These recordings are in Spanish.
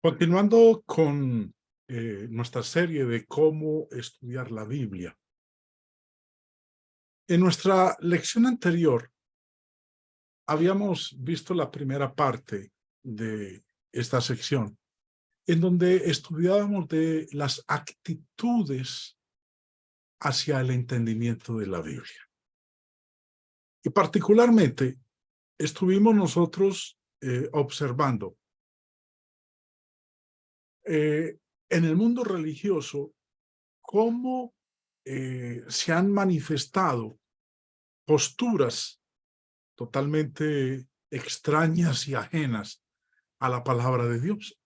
Continuando con nuestra serie de cómo estudiar la Biblia. En nuestra lección anterior habíamos visto la primera parte de esta sección, en donde estudiábamos de las actitudes hacia el entendimiento de la Biblia. Y particularmente estuvimos nosotros observando en el mundo religioso cómo se han manifestado posturas totalmente extrañas y ajenas a la palabra de Dios,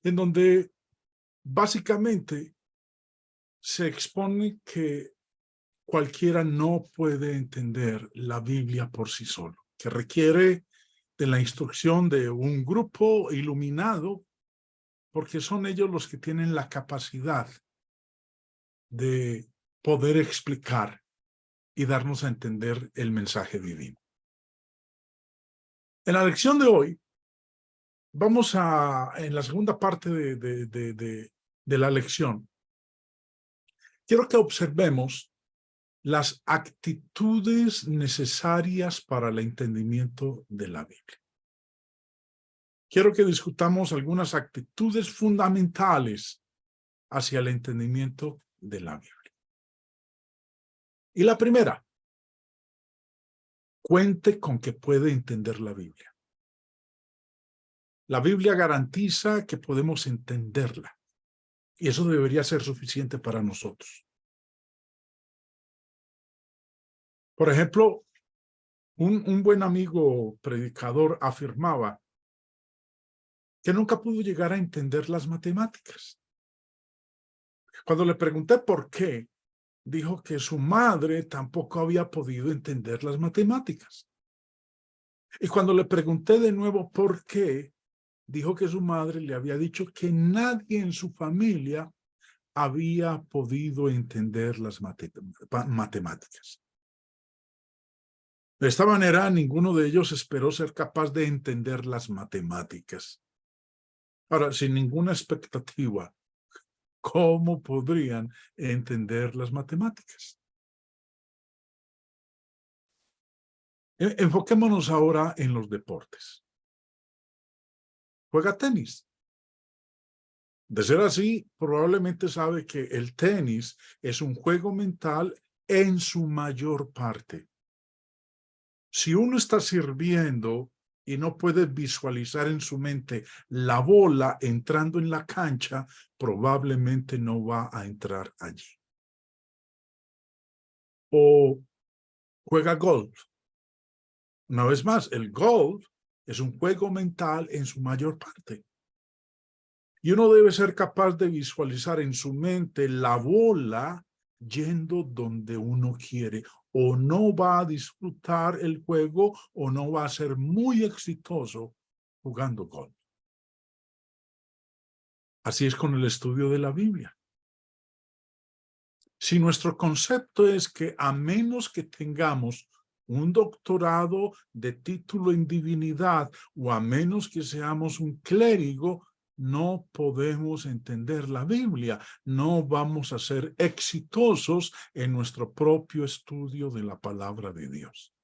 en donde básicamente se expone que cualquiera no puede entender la Biblia por sí solo, que requiere de la instrucción de un grupo iluminado, porque son ellos los que tienen la capacidad de poder explicar y darnos a entender el mensaje divino. En la lección de hoy, vamos en la segunda parte de la lección, quiero que observemos las actitudes necesarias para el entendimiento de la Biblia. Quiero que discutamos algunas actitudes fundamentales hacia el entendimiento de la Biblia. Y la primera, cuente con que puede entender la Biblia. La Biblia garantiza que podemos entenderla, y eso debería ser suficiente para nosotros. Por ejemplo, un buen amigo predicador afirmaba que nunca pudo llegar a entender las matemáticas. Cuando le pregunté por qué, dijo que su madre tampoco había podido entender las matemáticas. Y cuando le pregunté de nuevo por qué, dijo que su madre le había dicho que nadie en su familia había podido entender las matemáticas. De esta manera, ninguno de ellos esperó ser capaz de entender las matemáticas. Ahora, sin ninguna expectativa, ¿cómo podrían entender las matemáticas? Enfoquémonos ahora en los deportes. Juega tenis. De ser así, probablemente sabe que el tenis es un juego mental en su mayor parte. Si uno está sirviendo y no puede visualizar en su mente la bola entrando en la cancha, probablemente no va a entrar allí. O juega golf. Una vez más, el golf es un juego mental en su mayor parte. Y uno debe ser capaz de visualizar en su mente la bola yendo donde uno quiere. O no va a disfrutar el juego o no va a ser muy exitoso jugando golf. Así es con el estudio de la Biblia. Si nuestro concepto es que a menos que tengamos un doctorado de título en divinidad o a menos que seamos un clérigo, no podemos entender la Biblia, no vamos a ser exitosos en nuestro propio estudio de la palabra de Dios.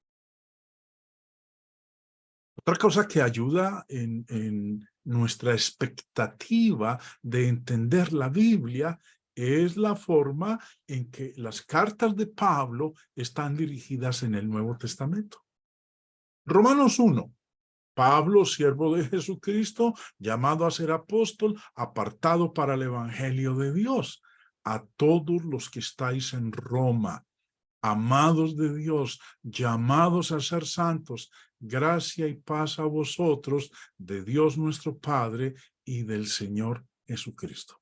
Otra cosa que ayuda en nuestra expectativa de entender la Biblia es la forma en que las cartas de Pablo están dirigidas en el Nuevo Testamento. Romanos 1. Pablo, siervo de Jesucristo, llamado a ser apóstol, apartado para el evangelio de Dios, a todos los que estáis en Roma, amados de Dios, llamados a ser santos, gracia y paz a vosotros, de Dios nuestro Padre y del Señor Jesucristo.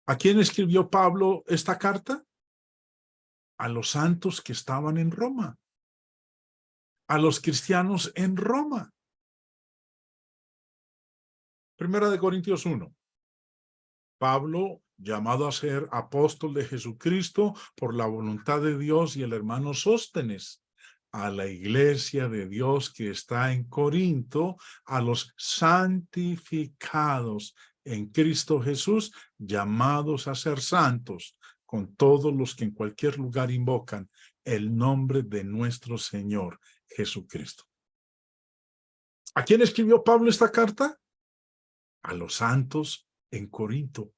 ¿A quién escribió Pablo esta carta? A los santos que estaban en Roma, a los cristianos en Roma. Primera de Corintios 1. Pablo, llamado a ser apóstol de Jesucristo por la voluntad de Dios, y el hermano Sóstenes, a la iglesia de Dios que está en Corinto, a los santificados en Cristo Jesús, llamados a ser santos, con todos los que en cualquier lugar invocan el nombre de nuestro Señor Jesucristo. ¿A quién escribió Pablo esta carta? A los santos en Corinto.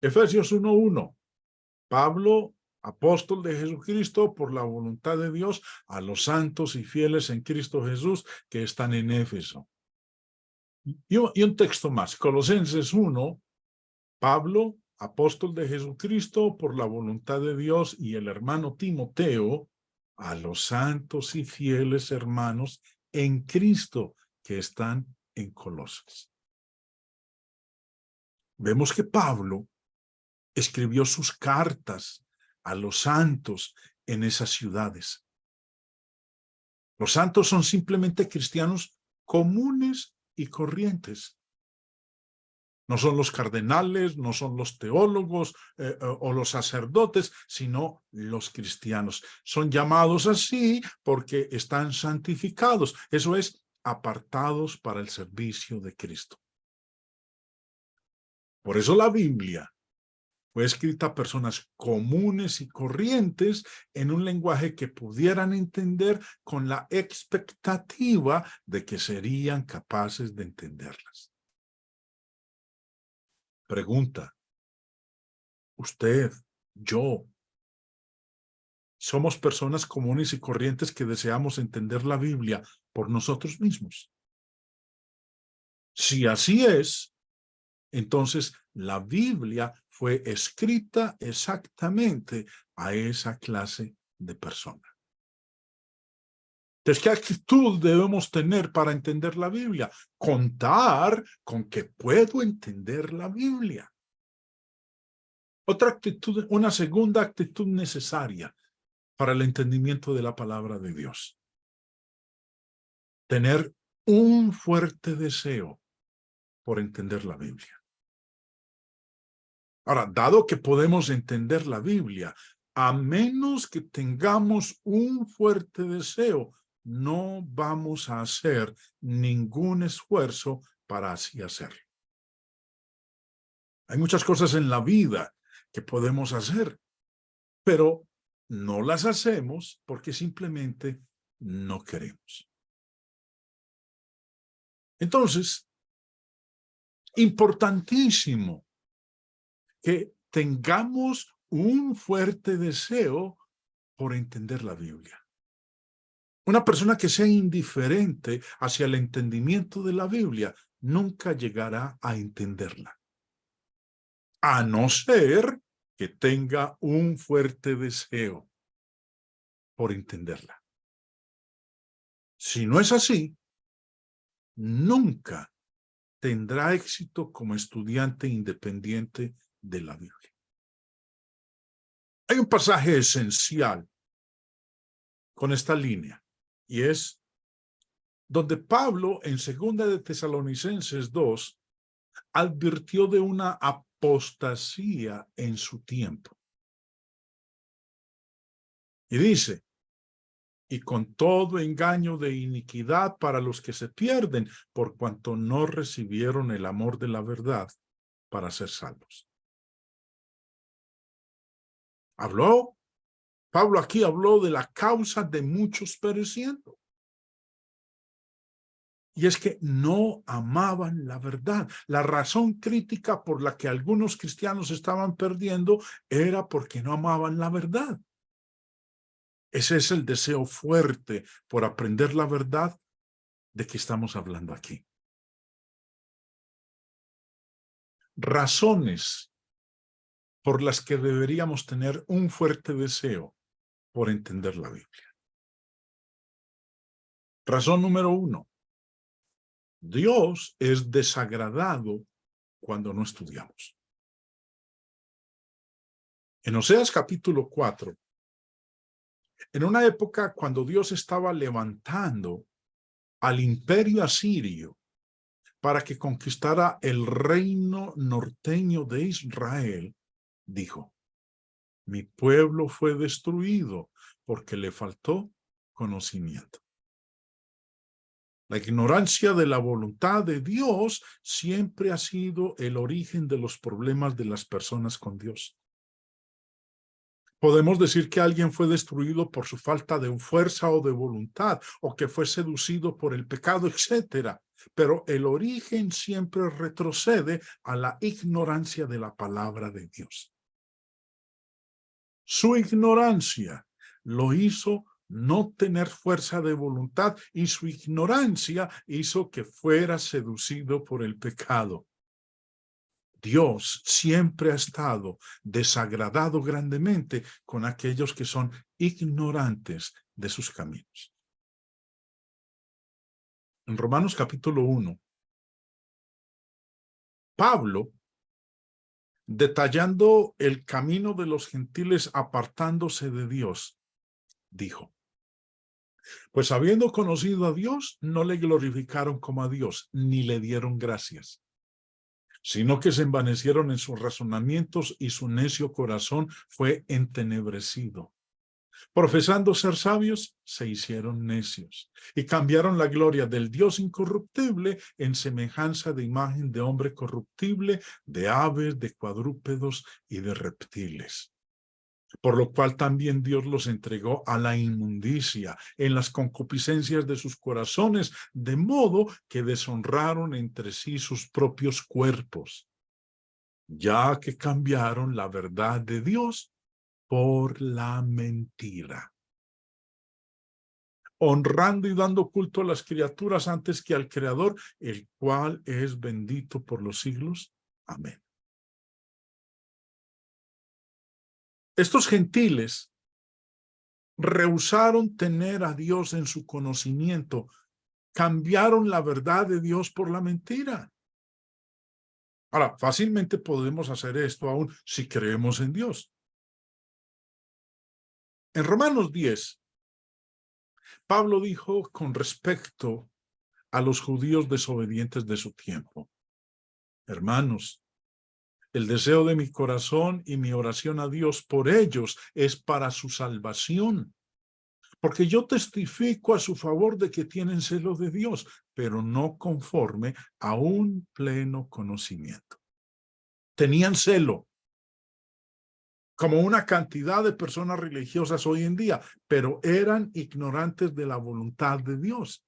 Efesios 1:1. Pablo, apóstol de Jesucristo, por la voluntad de Dios, a los santos y fieles en Cristo Jesús que están en Éfeso. Y un texto más, Colosenses 1, Pablo, apóstol de Jesucristo, por la voluntad de Dios, y el hermano Timoteo, a los santos y fieles hermanos en Cristo que están en Colosas. Vemos que Pablo escribió sus cartas a los santos en esas ciudades. Los santos son simplemente cristianos comunes y corrientes. No son los cardenales, no son los teólogos o los sacerdotes, sino los cristianos. Son llamados así porque están santificados. Eso es, apartados para el servicio de Cristo. Por eso la Biblia fue escrita a personas comunes y corrientes en un lenguaje que pudieran entender con la expectativa de que serían capaces de entenderlas. Pregunta, usted, yo, somos personas comunes y corrientes que deseamos entender la Biblia por nosotros mismos. Si así es, entonces la Biblia fue escrita exactamente a esa clase de persona. Entonces, ¿qué actitud debemos tener para entender la Biblia? Contar con que puedo entender la Biblia. Otra actitud, una segunda actitud necesaria para el entendimiento de la palabra de Dios. Tener un fuerte deseo por entender la Biblia. Ahora, dado que podemos entender la Biblia, a menos que tengamos un fuerte deseo, no vamos a hacer ningún esfuerzo para así hacerlo. Hay muchas cosas en la vida que podemos hacer, pero no las hacemos porque simplemente no queremos. Entonces, importantísimo que tengamos un fuerte deseo por entender la Biblia. Una persona que sea indiferente hacia el entendimiento de la Biblia nunca llegará a entenderla, a no ser que tenga un fuerte deseo por entenderla. Si no es así, nunca tendrá éxito como estudiante independiente de la Biblia. Hay un pasaje esencial con esta línea, y es donde Pablo, en 2 de Tesalonicenses 2, advirtió de una apostasía en su tiempo. Y dice, y con todo engaño de iniquidad para los que se pierden, por cuanto no recibieron el amor de la verdad para ser salvos. Pablo aquí habló de la causa de muchos pereciendo. Y es que no amaban la verdad. La razón crítica por la que algunos cristianos estaban perdiendo era porque no amaban la verdad. Ese es el deseo fuerte por aprender la verdad de que estamos hablando aquí. Razones por las que deberíamos tener un fuerte deseo por entender la Biblia. Razón número 1. Dios es desagradado cuando no estudiamos. En Oseas capítulo 4, en una época cuando Dios estaba levantando al imperio asirio para que conquistara el reino norteño de Israel, dijo, mi pueblo fue destruido porque le faltó conocimiento. La ignorancia de la voluntad de Dios siempre ha sido el origen de los problemas de las personas con Dios. Podemos decir que alguien fue destruido por su falta de fuerza o de voluntad, o que fue seducido por el pecado, etcétera. Pero el origen siempre retrocede a la ignorancia de la palabra de Dios. Su ignorancia lo hizo no tener fuerza de voluntad, y su ignorancia hizo que fuera seducido por el pecado. Dios siempre ha estado desagradado grandemente con aquellos que son ignorantes de sus caminos. En Romanos capítulo 1, Pablo, detallando el camino de los gentiles apartándose de Dios, dijo: pues habiendo conocido a Dios, no le glorificaron como a Dios, ni le dieron gracias, sino que se envanecieron en sus razonamientos y su necio corazón fue entenebrecido. Profesando ser sabios, se hicieron necios y cambiaron la gloria del Dios incorruptible en semejanza de imagen de hombre corruptible, de aves, de cuadrúpedos y de reptiles. Por lo cual también Dios los entregó a la inmundicia en las concupiscencias de sus corazones, de modo que deshonraron entre sí sus propios cuerpos, ya que cambiaron la verdad de Dios por la mentira, honrando y dando culto a las criaturas antes que al Creador, el cual es bendito por los siglos. Amén. Estos gentiles rehusaron tener a Dios en su conocimiento, cambiaron la verdad de Dios por la mentira. Ahora, fácilmente podemos hacer esto aún si creemos en Dios. En Romanos 10, Pablo dijo con respecto a los judíos desobedientes de su tiempo: hermanos, el deseo de mi corazón y mi oración a Dios por ellos es para su salvación. Porque yo testifico a su favor de que tienen celo de Dios, pero no conforme a un pleno conocimiento. Tenían celo, como una cantidad de personas religiosas hoy en día, pero eran ignorantes de la voluntad de Dios.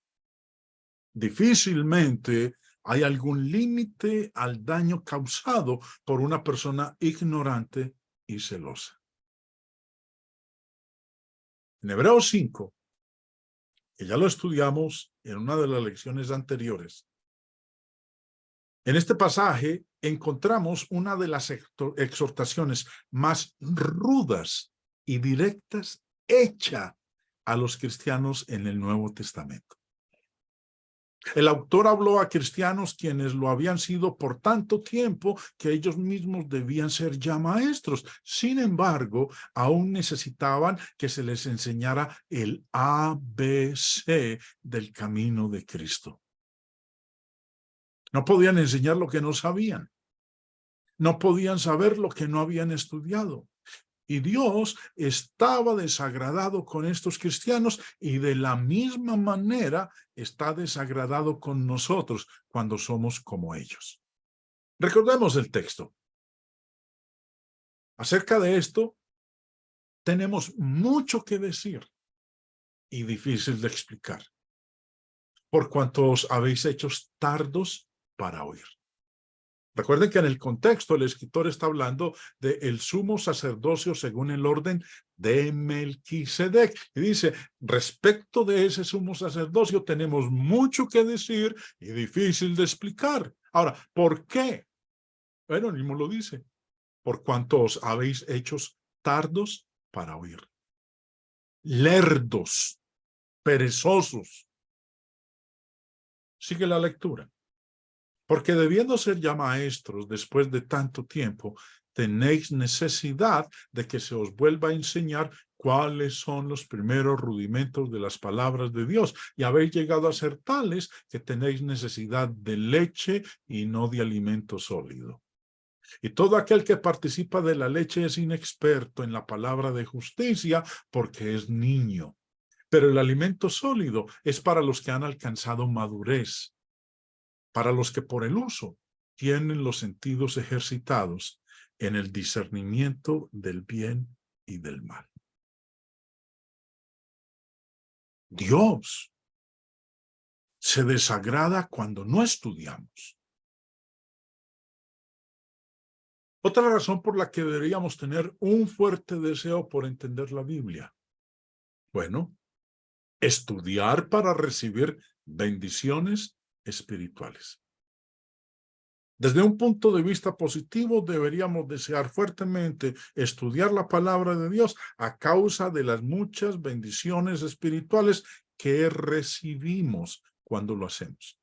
Difícilmente hay algún límite al daño causado por una persona ignorante y celosa. En Hebreos 5, que ya lo estudiamos en una de las lecciones anteriores, en este pasaje encontramos una de las exhortaciones más rudas y directas hecha a los cristianos en el Nuevo Testamento. El autor habló a cristianos quienes lo habían sido por tanto tiempo que ellos mismos debían ser ya maestros. Sin embargo, aún necesitaban que se les enseñara el ABC del camino de Cristo. No podían enseñar lo que no sabían. No podían saber lo que no habían estudiado. Y Dios estaba desagradado con estos cristianos, y de la misma manera está desagradado con nosotros cuando somos como ellos. Recordemos el texto. Acerca de esto, tenemos mucho que decir y difícil de explicar, por cuanto os habéis hecho tardos para oír. Recuerden que en el contexto el escritor está hablando del sumo sacerdocio según el orden de Melquisedec. Y dice, respecto de ese sumo sacerdocio tenemos mucho que decir y difícil de explicar. Ahora, ¿por qué? Bueno, el mismo lo dice. Por cuanto os habéis hecho tardos para oír. Lerdos, perezosos. Sigue la lectura. Porque debiendo ser ya maestros después de tanto tiempo, tenéis necesidad de que se os vuelva a enseñar cuáles son los primeros rudimentos de las palabras de Dios, y habéis llegado a ser tales que tenéis necesidad de leche y no de alimento sólido. Y todo aquel que participa de la leche es inexperto en la palabra de justicia porque es niño. Pero el alimento sólido es para los que han alcanzado madurez, para los que por el uso tienen los sentidos ejercitados en el discernimiento del bien y del mal. Dios se desagrada cuando no estudiamos. Otra razón por la que deberíamos tener un fuerte deseo por entender la Biblia. Bueno, estudiar para recibir bendiciones espirituales. Desde un punto de vista positivo, deberíamos desear fuertemente estudiar la palabra de Dios a causa de las muchas bendiciones espirituales que recibimos cuando lo hacemos.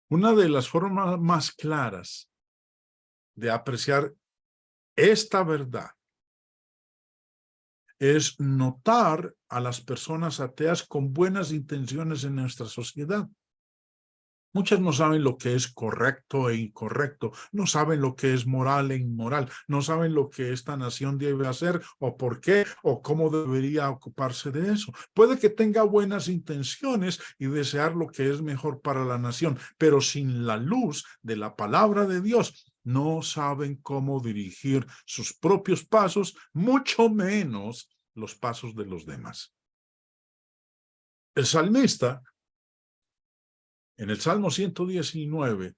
Una de las formas más claras de apreciar esta verdad es notar a las personas ateas con buenas intenciones en nuestra sociedad. Muchas no saben lo que es correcto e incorrecto, no saben lo que es moral e inmoral, no saben lo que esta nación debe hacer o por qué o cómo debería ocuparse de eso. Puede que tenga buenas intenciones y desear lo que es mejor para la nación, pero sin la luz de la palabra de Dios no saben cómo dirigir sus propios pasos, mucho menos los pasos de los demás. El salmista, en el Salmo 119,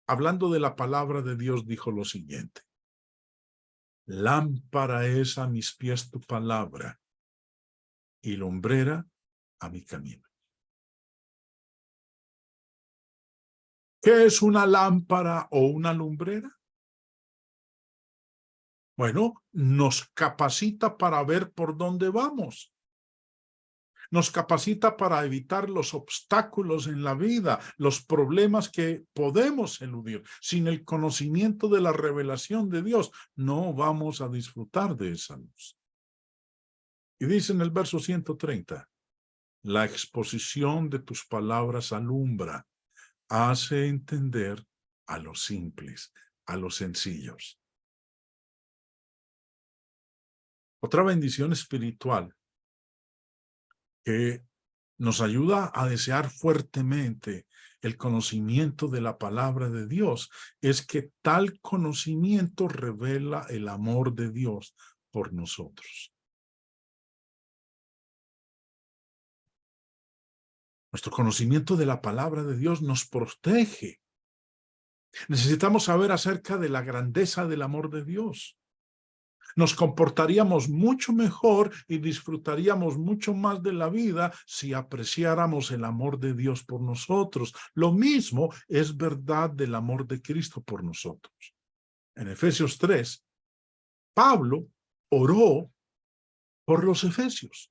hablando de la palabra de Dios, dijo lo siguiente: lámpara es a mis pies tu palabra y lumbrera a mi camino. ¿Qué es una lámpara o una lumbrera? Bueno, nos capacita para ver por dónde vamos. Nos capacita para evitar los obstáculos en la vida, los problemas que podemos eludir. Sin el conocimiento de la revelación de Dios, no vamos a disfrutar de esa luz. Y dice en el verso 130, la exposición de tus palabras alumbra, hace entender a los simples, a los sencillos. Otra bendición espiritual que nos ayuda a desear fuertemente el conocimiento de la palabra de Dios es que tal conocimiento revela el amor de Dios por nosotros. Nuestro conocimiento de la palabra de Dios nos protege. Necesitamos saber acerca de la grandeza del amor de Dios. Nos comportaríamos mucho mejor y disfrutaríamos mucho más de la vida si apreciáramos el amor de Dios por nosotros. Lo mismo es verdad del amor de Cristo por nosotros. En Efesios 3, Pablo oró por los efesios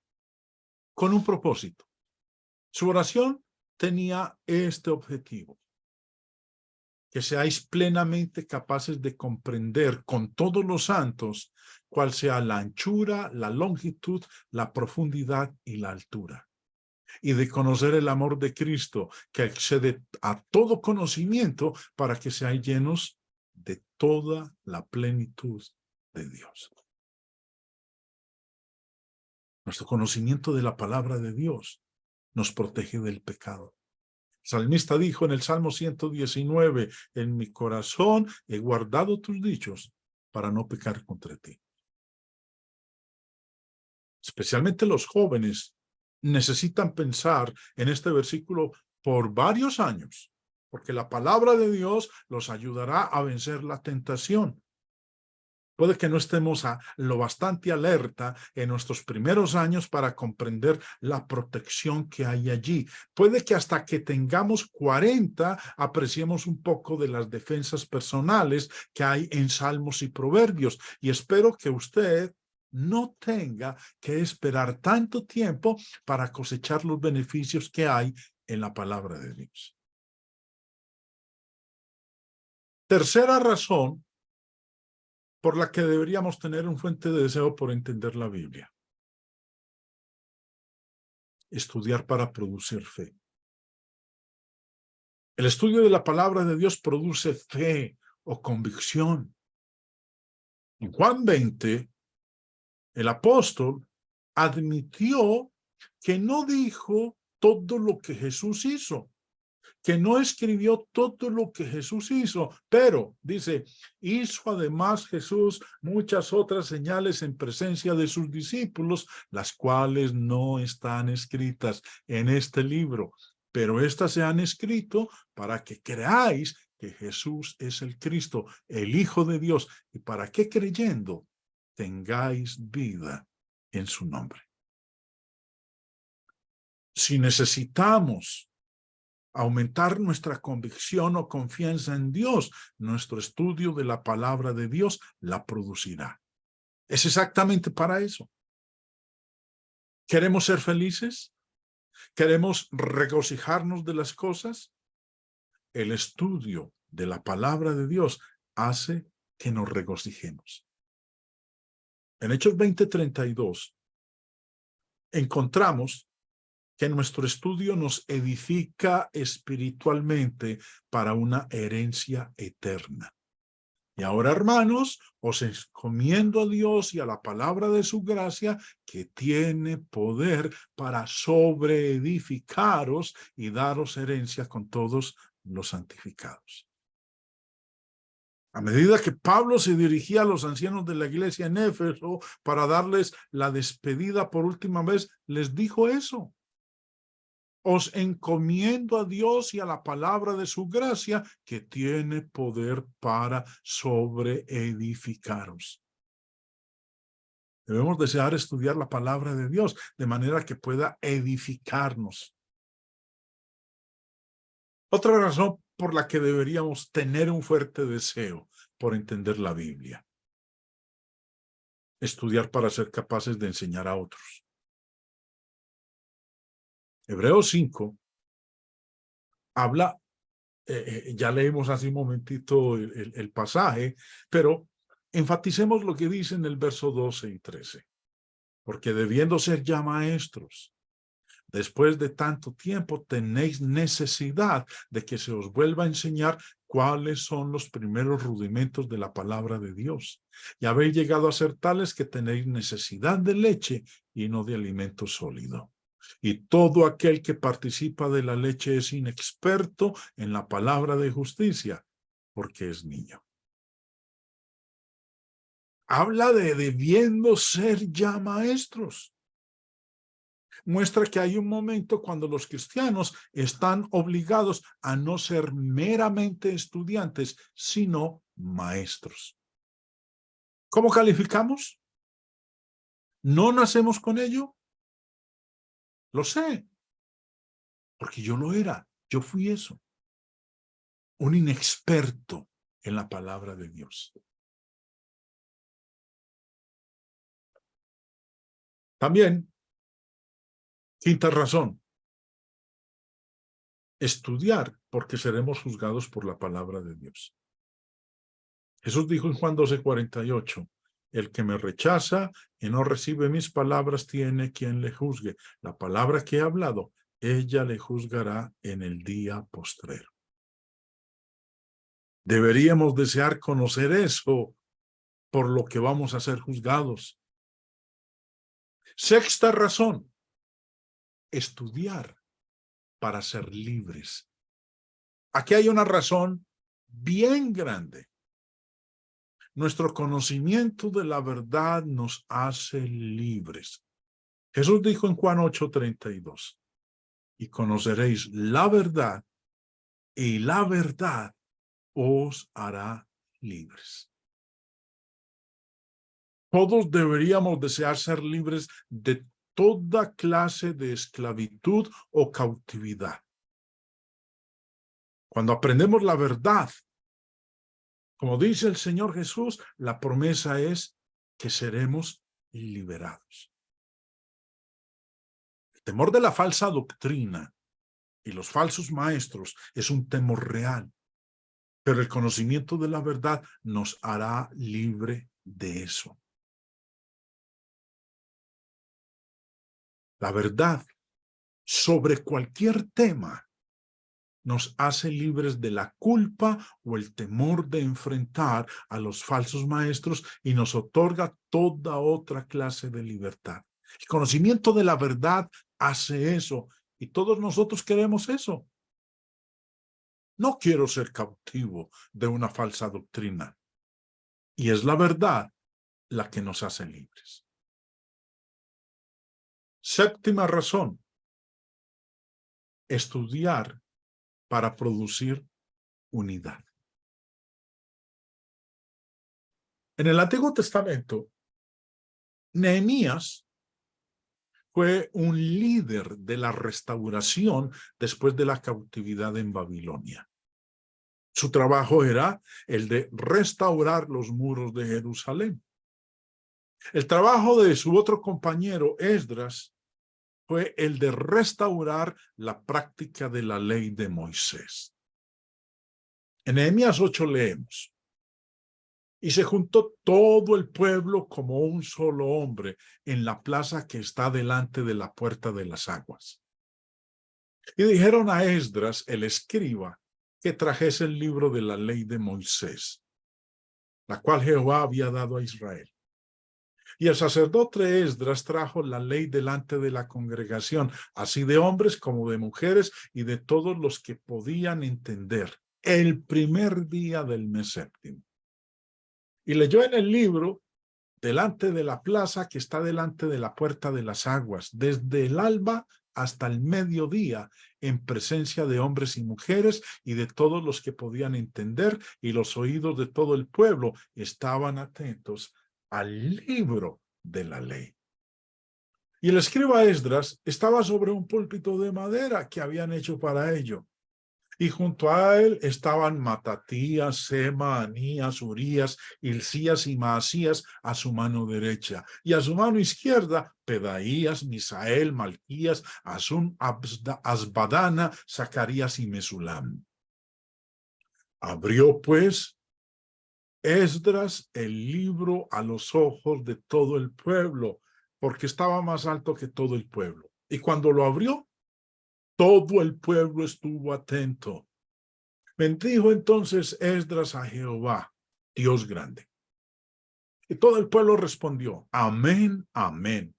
con un propósito. Su oración tenía este objetivo: que seáis plenamente capaces de comprender con todos los santos cuál sea la anchura, la longitud, la profundidad y la altura, y de conocer el amor de Cristo que excede a todo conocimiento, para que seáis llenos de toda la plenitud de Dios. Nuestro conocimiento de la palabra de Dios nos protege del pecado. El salmista dijo en el Salmo 119, en mi corazón he guardado tus dichos para no pecar contra ti. Especialmente los jóvenes necesitan pensar en este versículo por varios años, porque la palabra de Dios los ayudará a vencer la tentación. Puede que no estemos lo bastante alerta en nuestros primeros años para comprender la protección que hay allí. Puede que hasta que tengamos 40 apreciemos un poco de las defensas personales que hay en Salmos y Proverbios. Y espero que usted no tenga que esperar tanto tiempo para cosechar los beneficios que hay en la palabra de Dios. Tercera razón por la que deberíamos tener un fuente de deseo por entender la Biblia: estudiar para producir fe. El estudio de la palabra de Dios produce fe o convicción. En Juan 20, el apóstol admitió que no dijo todo lo que Jesús hizo, que no escribió todo lo que Jesús hizo, pero, dice, hizo además Jesús muchas otras señales en presencia de sus discípulos, las cuales no están escritas en este libro, pero estas se han escrito para que creáis que Jesús es el Cristo, el Hijo de Dios, y para que creyendo tengáis vida en su nombre. Si necesitamos aumentar nuestra convicción o confianza en Dios, nuestro estudio de la palabra de Dios la producirá. Es exactamente para eso. ¿Queremos ser felices? ¿Queremos regocijarnos de las cosas? El estudio de la palabra de Dios hace que nos regocijemos. En Hechos 20:32 encontramos que nuestro estudio nos edifica espiritualmente para una herencia eterna. Y ahora, hermanos, os encomiendo a Dios y a la palabra de su gracia, que tiene poder para sobreedificaros y daros herencia con todos los santificados. A medida que Pablo se dirigía a los ancianos de la iglesia en Éfeso para darles la despedida por última vez, les dijo eso. Os encomiendo a Dios y a la palabra de su gracia, que tiene poder para sobreedificaros. Debemos desear estudiar la palabra de Dios de manera que pueda edificarnos. Otra razón por la que deberíamos tener un fuerte deseo por entender la Biblia. Estudiar para ser capaces de enseñar a otros. Hebreos 5 habla, ya leímos hace un momentito el pasaje, pero enfaticemos lo que dice en el verso 12 y 13. Porque debiendo ser ya maestros, después de tanto tiempo tenéis necesidad de que se os vuelva a enseñar cuáles son los primeros rudimentos de la palabra de Dios. Y habéis llegado a ser tales que tenéis necesidad de leche y no de alimento sólido. Y todo aquel que participa de la leche es inexperto en la palabra de justicia, porque es niño. Habla de debiendo ser ya maestros. Muestra que hay un momento cuando los cristianos están obligados a no ser meramente estudiantes, sino maestros. ¿Cómo calificamos? ¿No nacemos con ello? Lo sé, porque yo lo era, yo fui eso. Un inexperto en la palabra de Dios. También, quinta razón, estudiar porque seremos juzgados por la palabra de Dios. Jesús dijo en Juan 12:48, el que me rechaza y no recibe mis palabras tiene quien le juzgue. La palabra que he hablado, ella le juzgará en el día postrero. Deberíamos desear conocer eso por lo que vamos a ser juzgados. Sexta razón, estudiar para ser libres. Aquí hay una razón bien grande. Nuestro conocimiento de la verdad nos hace libres. Jesús dijo en Juan 8:32, y conoceréis la verdad, y la verdad os hará libres. Todos deberíamos desear ser libres de toda clase de esclavitud o cautividad. Cuando aprendemos la verdad, como dice el Señor Jesús, la promesa es que seremos liberados. El temor de la falsa doctrina y los falsos maestros es un temor real, pero el conocimiento de la verdad nos hará libre de eso. La verdad sobre cualquier tema nos hace libres de la culpa o el temor de enfrentar a los falsos maestros y nos otorga toda otra clase de libertad. El conocimiento de la verdad hace eso y todos nosotros queremos eso. No quiero ser cautivo de una falsa doctrina. Y es la verdad la que nos hace libres. Séptima razón. Estudiar para producir unidad. En el Antiguo Testamento, Nehemías fue un líder de la restauración después de la cautividad en Babilonia. Su trabajo era el de restaurar los muros de Jerusalén. El trabajo de su otro compañero, Esdras, fue el de restaurar la práctica de la ley de Moisés. En Nehemías 8 leemos: y se juntó todo el pueblo como un solo hombre en la plaza que está delante de la puerta de las aguas. Y dijeron a Esdras, el escriba, que trajese el libro de la ley de Moisés, la cual Jehová había dado a Israel. Y el sacerdote Esdras trajo la ley delante de la congregación, así de hombres como de mujeres y de todos los que podían entender, el primer día del mes séptimo. Y leyó en el libro delante de la plaza que está delante de la puerta de las aguas, desde el alba hasta el mediodía, en presencia de hombres y mujeres y de todos los que podían entender, y los oídos de todo el pueblo estaban atentos al libro de la ley. Y el escriba Esdras estaba sobre un púlpito de madera que habían hecho para ello. Y junto a él estaban Matatías, Sema, Anías, Urías, Hilcías y Maasías a su mano derecha. Y a su mano izquierda, Pedaías, Misael, Malquías, Asum, Asbadana, Zacarías y Mesulam. Abrió pues Esdras el libro a los ojos de todo el pueblo, porque estaba más alto que todo el pueblo. Y cuando lo abrió, todo el pueblo estuvo atento. Bendijo entonces Esdras a Jehová, Dios grande. Y todo el pueblo respondió, amén, amén,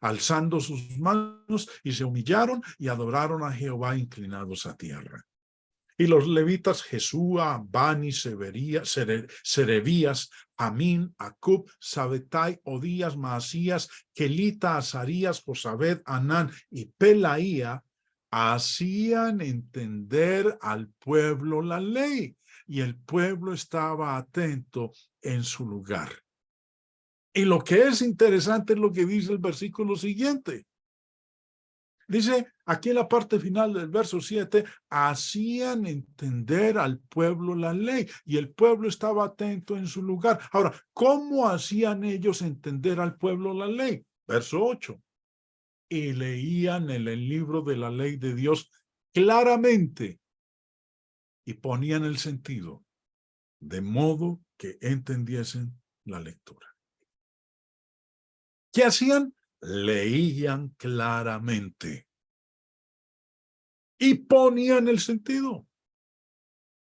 alzando sus manos, y se humillaron y adoraron a Jehová inclinados a tierra. Y los levitas Jesúa, Bani, Serebías, Amín, Acub, Sabetai, Odías, Maasías, Kelita, Azarías, Josabed, Anán y Pelaía hacían entender al pueblo la ley, y el pueblo estaba atento en su lugar. Y lo que es interesante es lo que dice el versículo siguiente. Dice aquí en la parte final del verso 7, hacían entender al pueblo la ley, y el pueblo estaba atento en su lugar. Ahora, ¿cómo hacían ellos entender al pueblo la ley? Verso 8. Y leían en el libro de la ley de Dios claramente y ponían el sentido, de modo que entendiesen la lectura. ¿Qué hacían? Leían claramente y ponían el sentido.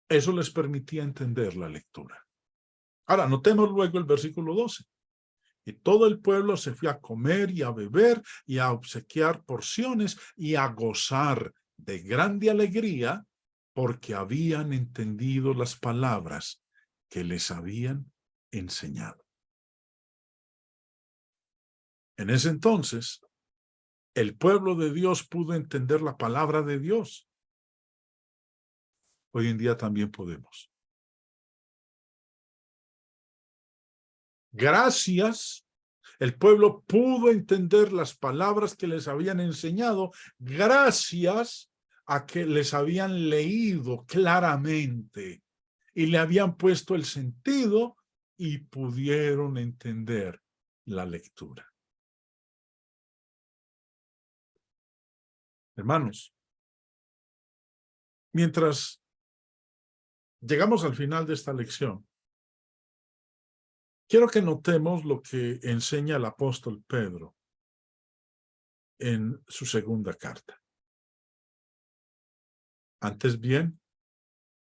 Eso les permitía entender la lectura. Ahora, notemos luego el versículo 12. Y todo el pueblo se fue a comer y a beber y a obsequiar porciones y a gozar de grande alegría, porque habían entendido las palabras que les habían enseñado. En ese entonces, el pueblo de Dios pudo entender la palabra de Dios. Hoy en día también podemos. Gracias, el pueblo pudo entender las palabras que les habían enseñado gracias a que les habían leído claramente y le habían puesto el sentido y pudieron entender la lectura. Hermanos, mientras llegamos al final de esta lección, quiero que notemos lo que enseña el apóstol Pedro en su segunda carta. Antes bien,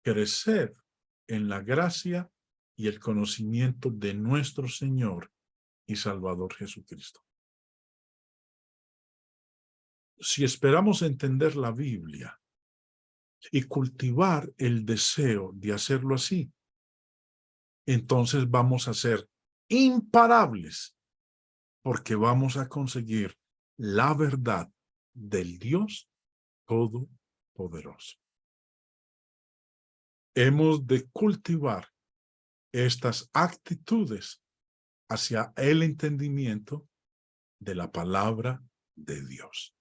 creced en la gracia y el conocimiento de nuestro Señor y Salvador Jesucristo. Si esperamos entender la Biblia y cultivar el deseo de hacerlo así, entonces vamos a ser imparables, porque vamos a conseguir la verdad del Dios Todopoderoso. Hemos de cultivar estas actitudes hacia el entendimiento de la palabra de Dios.